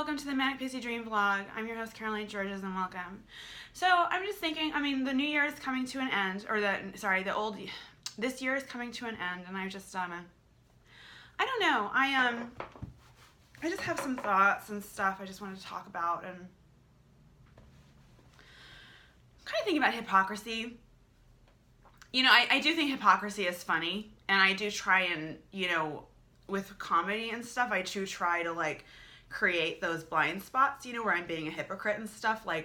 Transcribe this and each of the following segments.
welcome to the Manic, Pixie Dream vlog. I'm your host, Caroline Georges, and welcome. So, I'm just thinking, the new year is coming to an end, this year is coming to an end, and I just, I don't know, I just have some thoughts and stuff I just wanted to talk about, and I'm kind of thinking about hypocrisy. You know, I do think hypocrisy is funny, and I do try and, with comedy and stuff, I do try to, create those blind spots, where I'm being a hypocrite and stuff. My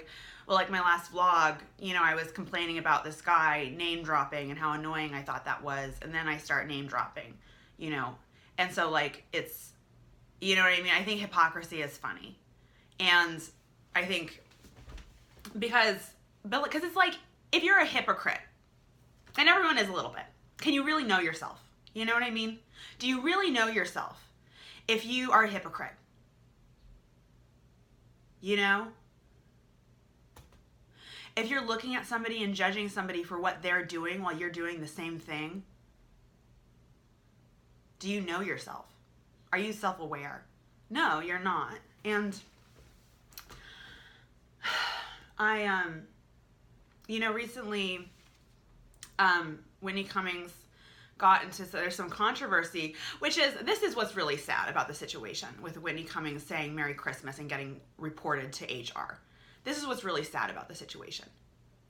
last vlog, I was complaining about this guy name dropping and how annoying I thought that was, and then I start name dropping, and so, it's, you know what I mean? I think hypocrisy is funny, and I think, because it's if you're a hypocrite, and everyone is a little bit, can you really know yourself? You know what I mean? Do you really know yourself if you are a hypocrite? If you're looking at somebody and judging somebody for what they're doing while you're doing the same thing, do you know yourself? Are you self-aware? No, you're not. And I, recently, Whitney Cummings got into, so there's some controversy, this is what's really sad about the situation with Whitney Cummings saying Merry Christmas and getting reported to HR. This is what's really sad about the situation.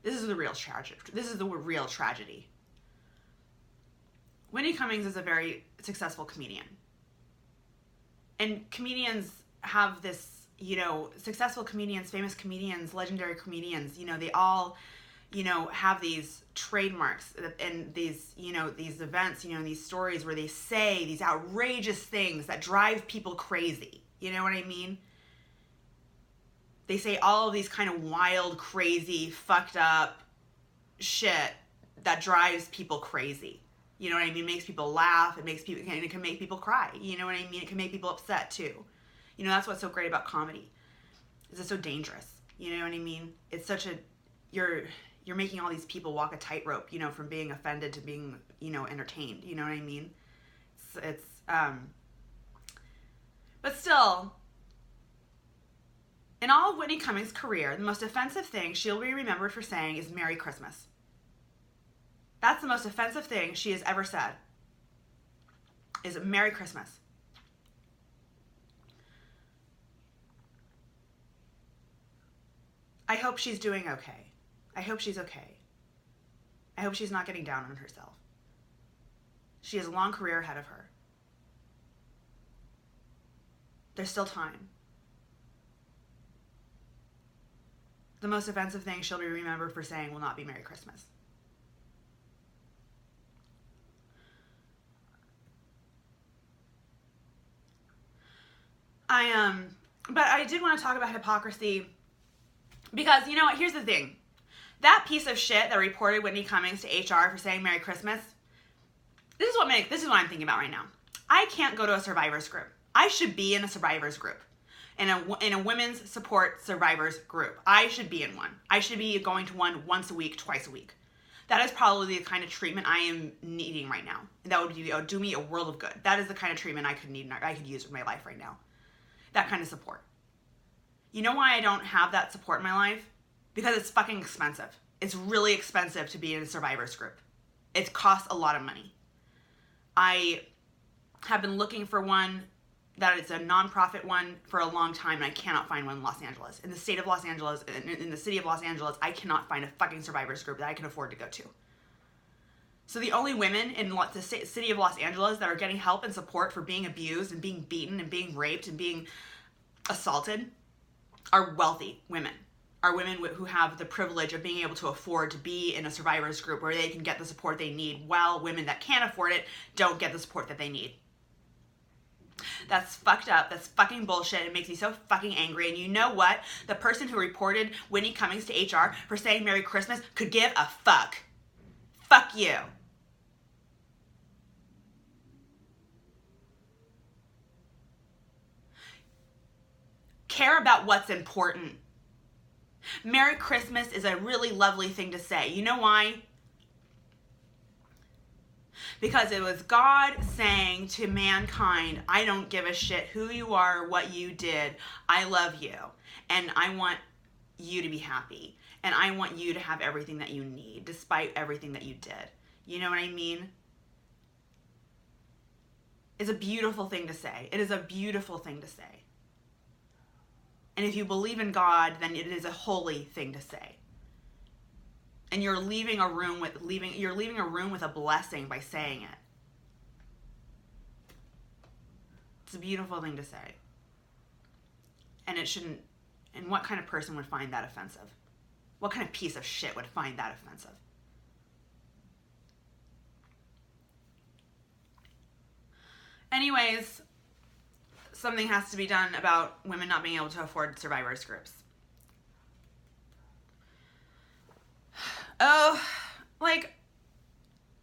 This is the real tragedy. Whitney Cummings is a very successful comedian. And comedians have this, successful comedians, famous comedians, legendary comedians, they all, have these trademarks and these, these events, these stories where they say these outrageous things that drive people crazy. You know what I mean? They say all of these kind of wild, crazy, fucked up shit that drives people crazy. You know what I mean? It makes people laugh. It can make people cry. You know what I mean? It can make people upset too. That's what's so great about comedy. It's so dangerous. You know what I mean? It's such a, you're making all these people walk a tightrope, from being offended to being, entertained. You know what I mean? But still, in all of Whitney Cummings' career, the most offensive thing she'll be remembered for saying is Merry Christmas. That's the most offensive thing she has ever said, is Merry Christmas. I hope she's doing okay. I hope she's okay. I hope she's not getting down on herself. She has a long career ahead of her. There's still time. The most offensive thing she'll be remembered for saying will not be Merry Christmas. But I did want to talk about hypocrisy because, you know what, here's the thing. That piece of shit that reported Whitney Cummings to HR for saying Merry Christmas, this is what I'm thinking about right now. I can't go to a survivors group. I should be in a survivors group. In a women's support survivors group. I should be in one. I should be going to one once a week, twice a week. That is probably the kind of treatment I am needing right now. That would do me a world of good. That is the kind of treatment I could use in my life right now. That kind of support. You know why I don't have that support in my life? Because it's fucking expensive. It's really expensive to be in a survivors group. It costs a lot of money. I have been looking for one that it's a nonprofit one for a long time, and I cannot find one in Los Angeles. In the state of Los Angeles, in the city of Los Angeles, I cannot find a fucking survivors group that I can afford to go to. So the only women in the city of Los Angeles that are getting help and support for being abused and being beaten and being raped and being assaulted are wealthy women. Are women who have the privilege of being able to afford to be in a survivors group where they can get the support they need, while women that can't afford it don't get the support that they need. That's fucked up. That's fucking bullshit. It makes me so fucking angry. And you know what? The person who reported Whitney Cummings to HR for saying Merry Christmas could give a fuck. Fuck you. Care about what's important. Merry Christmas is a really lovely thing to say. You know why? Because it was God saying to mankind, I don't give a shit who you are, what you did. I love you. And I want you to be happy. And I want you to have everything that you need, despite everything that you did. You know what I mean? It's a beautiful thing to say. It is a beautiful thing to say. And if you believe in God, then it is a holy thing to say. And you're leaving a room with a blessing by saying it. It's a beautiful thing to say. And it shouldn't, and what kind of person would find that offensive? What kind of piece of shit would find that offensive? Anyways, something has to be done about women not being able to afford survivors groups. Oh, like,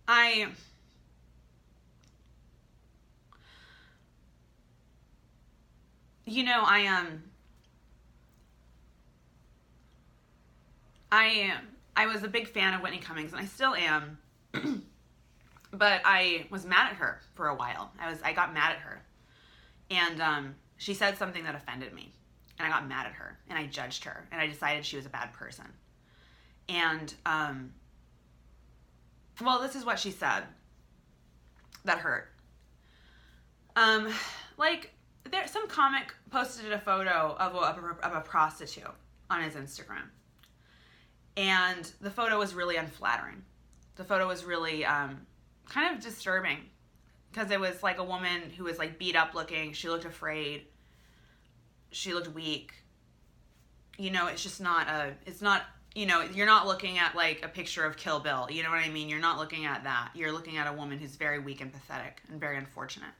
I was a big fan of Whitney Cummings, and I still am. But I was mad at her for a while. I got mad at her. And she said something that offended me. And I got mad at her. And I judged her. And I decided she was a bad person. And, well, this is what she said that hurt. Some comic posted a photo of a prostitute on his Instagram. And the photo was really unflattering. The photo was really kind of disturbing, because it was like a woman who was like beat up looking. She looked afraid. She looked weak. It's just not you're not looking at like a picture of Kill Bill. You know what I mean? You're not looking at that. You're looking at a woman who's very weak and pathetic and very unfortunate.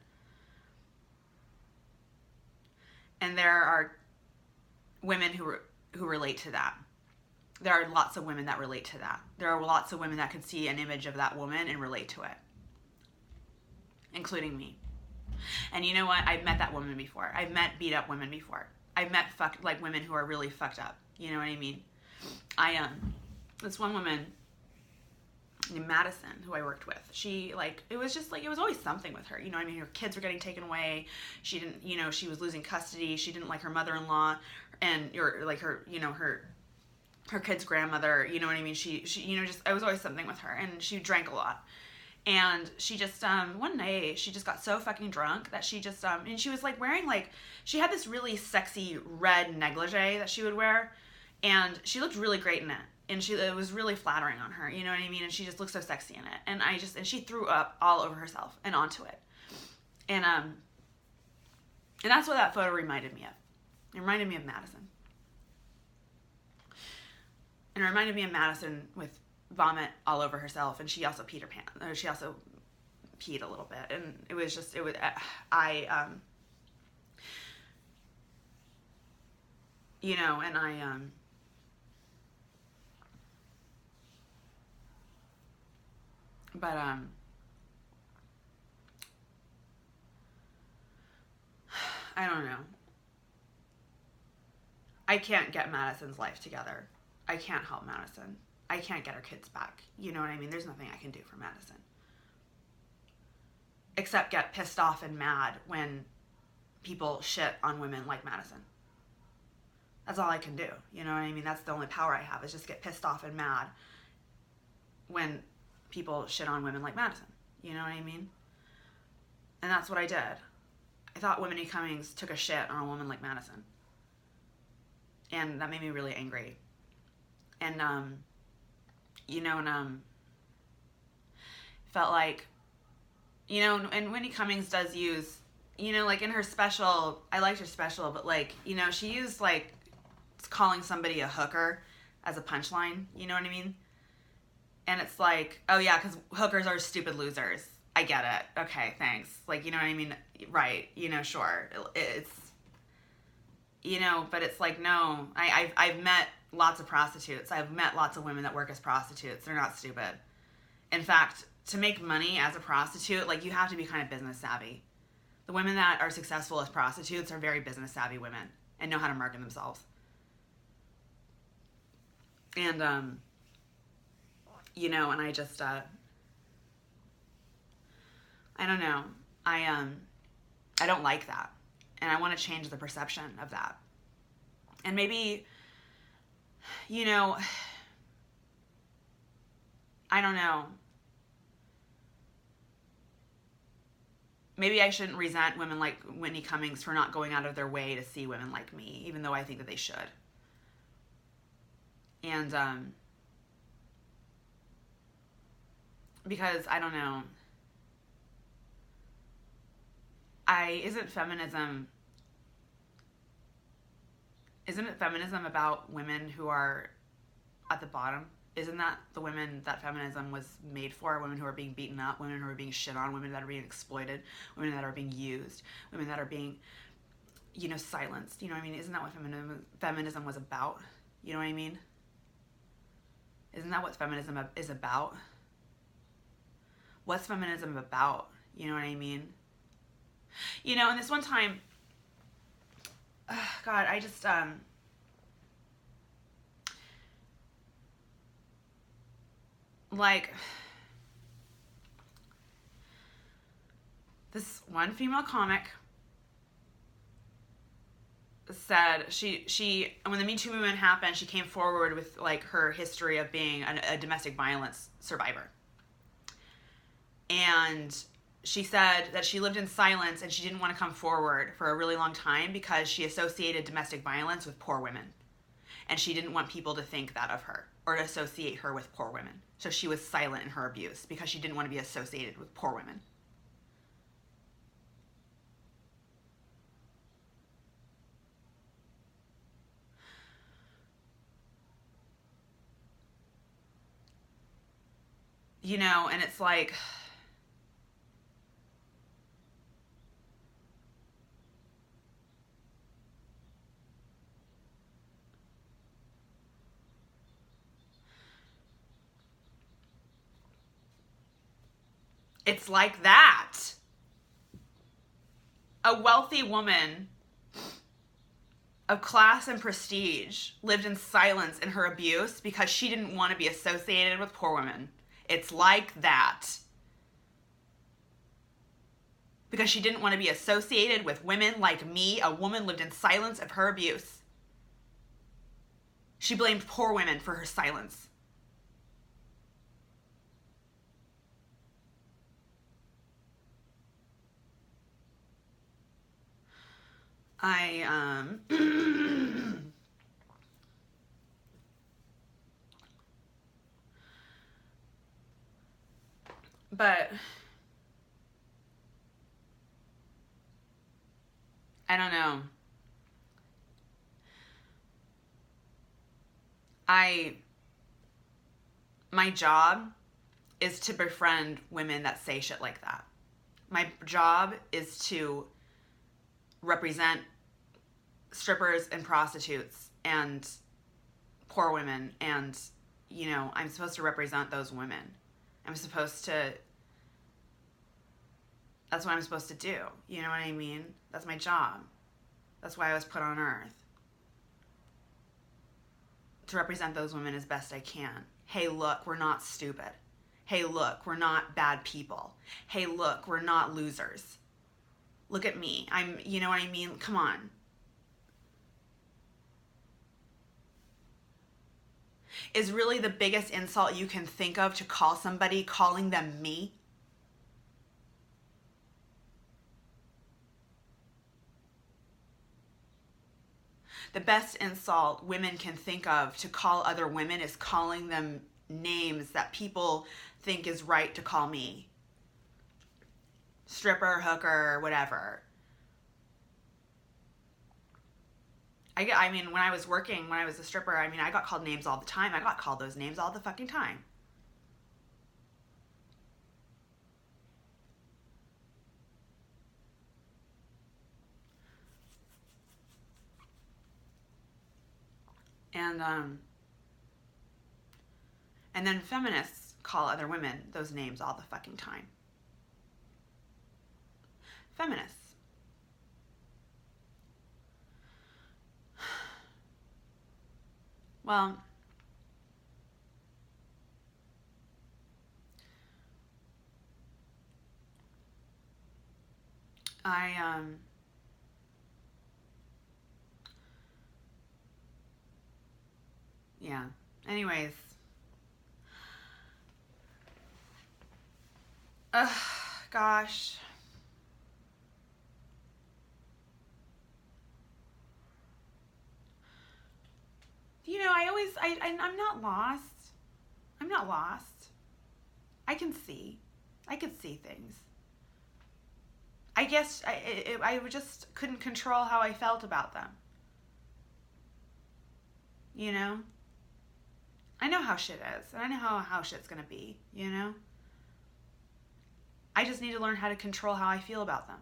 And there are women who relate to that. There are lots of women that relate to that. There are lots of women that can see an image of that woman and relate to it, including me. And you know what? I've met that woman before. I've met beat up women before. I've met women who are really fucked up. You know what I mean? This one woman named Madison, who I worked with, she it was always something with her. You know what I mean? Her kids were getting taken away. She didn't, she was losing custody. She didn't like her mother-in-law, and her kid's grandmother, you know what I mean? She it was always something with her, and she drank a lot. And she just, one day, she just got so fucking drunk that she just, and she was wearing she had this really sexy red negligee that she would wear, and she looked really great in it. And it was really flattering on her, you know what I mean? And she just looked so sexy in it. And and she threw up all over herself and onto it. And that's what that photo reminded me of. It reminded me of Madison. And it reminded me of Madison with vomit all over herself, and she also peed her pants. Or she also peed a little bit, and it was I don't know. I can't get Madison's life together. I can't help Madison. I can't get her kids back. You know what I mean? There's nothing I can do for Madison. Except get pissed off and mad when people shit on women like Madison. That's all I can do. You know what I mean? That's the only power I have, is just get pissed off and mad when people shit on women like Madison. You know what I mean? And that's what I did. I thought Whitney Cummings took a shit on a woman like Madison. And that made me really angry. And, felt like, and Whitney Cummings does use, in her special, I liked her special, but she used calling somebody a hooker as a punchline, you know what I mean? And it's oh yeah, because hookers are stupid losers. I get it. Okay, thanks. You know what I mean? Right. Sure. It's, but it's no, I've met lots of prostitutes. I've met lots of women that work as prostitutes. They're not stupid. In fact, to make money as a prostitute, you have to be kind of business savvy. The women that are successful as prostitutes are very business savvy women and know how to market themselves. And, and I just, I don't know. I don't like that. And I want to change the perception of that. And maybe, you know, I don't know. Maybe I shouldn't resent women like Whitney Cummings for not going out of their way to see women like me, even though I think that they should. And, because, I don't know, isn't it feminism about women who are at the bottom? Isn't that the women that feminism was made for? Women who are being beaten up, women who are being shit on, women that are being exploited, women that are being used, women that are being, you know, silenced. You know what I mean? Isn't that what feminism was about? You know what I mean? Isn't that what feminism is about? What's feminism about? You know what I mean? You know, and this one time, God, I just, like, this one female comic said she when the Me Too movement happened, she came forward with like her history of being a domestic violence survivor. And she said that she lived in silence and she didn't want to come forward for a really long time because she associated domestic violence with poor women. And she didn't want people to think that of her or to associate her with poor women. So she was silent in her abuse because she didn't want to be associated with poor women. You know, and it's like, it's like that. A wealthy woman of class and prestige lived in silence in her abuse because she didn't want to be associated with poor women. It's like that. Because she didn't want to be associated with women like me, a woman lived in silence of her abuse. She blamed poor women for her silence. But I don't know. My job is to befriend women that say shit like that. My job is to represent strippers and prostitutes and poor women, and, you know, I'm supposed to represent those women. That's what I'm supposed to do. You know what I mean? That's my job. That's why I was put on earth. To represent those women as best I can. Hey, look, we're not stupid. Hey, look, we're not bad people. Hey, look, we're not losers. Look at me. You know what I mean? Come on. Is really the biggest insult you can think of to call somebody, calling them me? The best insult women can think of to call other women is calling them names that people think is right to call me. Stripper, hooker, whatever. I mean, when I was a stripper, I mean, I got called names all the time. I got called those names all the fucking time. And then feminists call other women those names all the fucking time. Feminists. Well, I, yeah. Anyways. Ugh, gosh. You know, I'm not lost. I'm not lost. I can see. I could see things. I guess I just couldn't control how I felt about them. You know? I know how shit is, and I know how shit's gonna be, you know? I just need to learn how to control how I feel about them.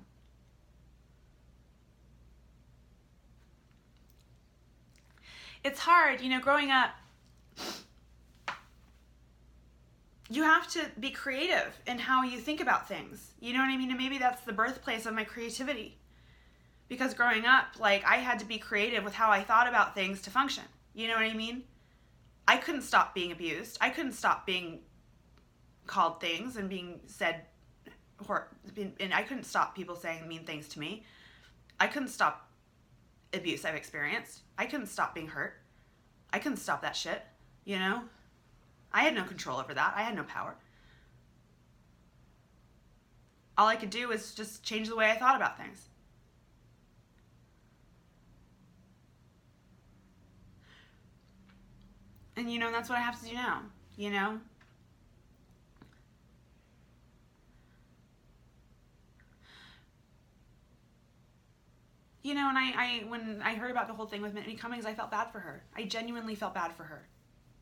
It's hard, you know, growing up, you have to be creative in how you think about things. You know what I mean? And maybe that's the birthplace of my creativity. Because growing up, like, I had to be creative with how I thought about things to function. You know what I mean? I couldn't stop being abused. I couldn't stop being called things and being said, and I couldn't stop people saying mean things to me. I couldn't stop abuse I've experienced. I couldn't stop being hurt. I couldn't stop that shit, you know? I had no control over that. I had no power. All I could do was just change the way I thought about things. And, you know, that's what I have to do now, you know? You know, and I when I heard about the whole thing with Whitney Cummings, I felt bad for her. I genuinely felt bad for her,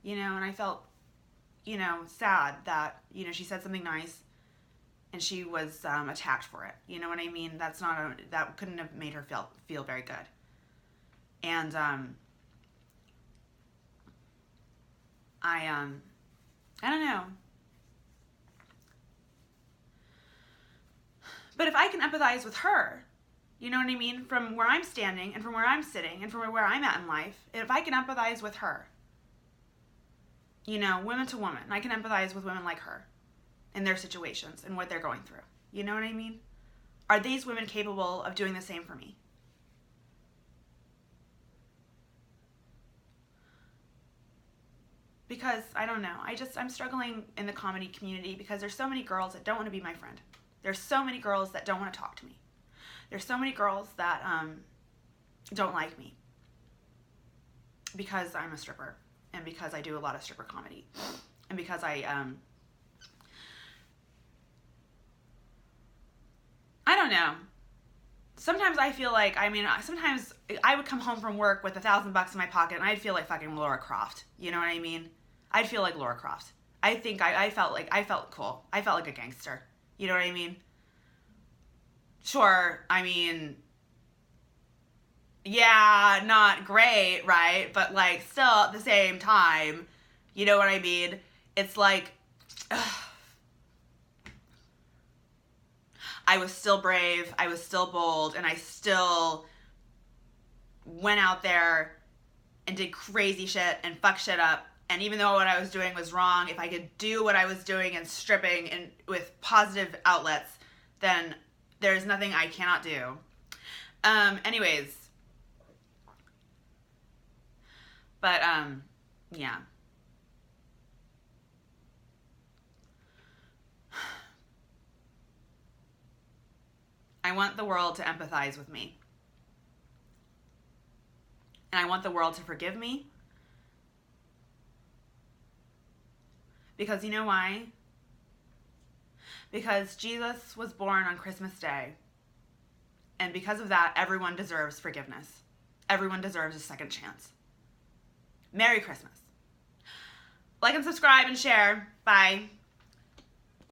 you know, and I felt, you know, sad that, you know, she said something nice and she was attacked for it. You know what I mean? That couldn't have made her feel very good. And I don't know. But if I can empathize with her, you know what I mean? From where I'm standing and from where I'm sitting and from where I'm at in life, if I can empathize with her, you know, woman to woman, I can empathize with women like her and their situations and what they're going through. You know what I mean? Are these women capable of doing the same for me? Because, I don't know, I'm struggling in the comedy community because there's so many girls that don't want to be my friend. There's so many girls that don't want to talk to me. There's so many girls that don't like me because I'm a stripper and because I do a lot of stripper comedy and because I don't know. Sometimes I feel like, sometimes I would come home from work with $1,000 in my pocket and I'd feel like fucking Laura Croft. You know what I mean? I'd feel like Laura Croft. I think I felt cool. I felt like a gangster. You know what I mean? Sure, I mean, yeah, not great, right? But, like, still at the same time, you know what I mean? It's like, I was still brave, I was still bold, and I still went out there and did crazy shit and fuck shit up. And even though what I was doing was wrong, if I could do what I was doing and stripping and with positive outlets, then there's nothing I cannot do. Anyways. But, yeah. I want the world to empathize with me. And I want the world to forgive me. Because you know why? Because Jesus was born on Christmas Day. And because of that, everyone deserves forgiveness. Everyone deserves a second chance. Merry Christmas. Like and subscribe and share. Bye.